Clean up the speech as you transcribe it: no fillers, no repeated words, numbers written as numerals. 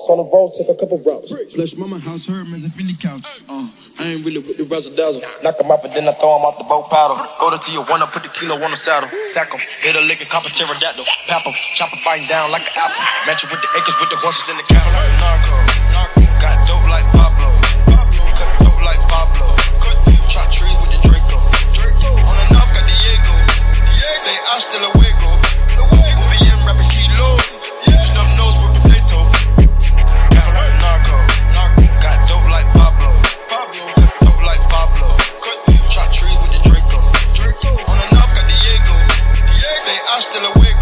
on the road, take a couple routes. Flush mama house, her man's a Philly couch. I ain't really with the razzle dazzle. Knock him out, but then I throw him out the boat paddle. Go to Tijuana, put the kilo on the saddle. Sack him, hit a lick and cop a pterodactyl. Pap him, chop a biting down like an apple. Match it with the acres, with the horses in the cattle. Like a narco, got dope like Pablo. Cut dope like Pablo. Chop trees with the Draco. On and off, got Diego. Say hasta luego. People be in rapping kilo. Snub nose with potato. Got like a narco, got dope like Pablo. Cut dope like Pablo. Chop trees with the Draco. On and off, got Diego. Say hasta luego.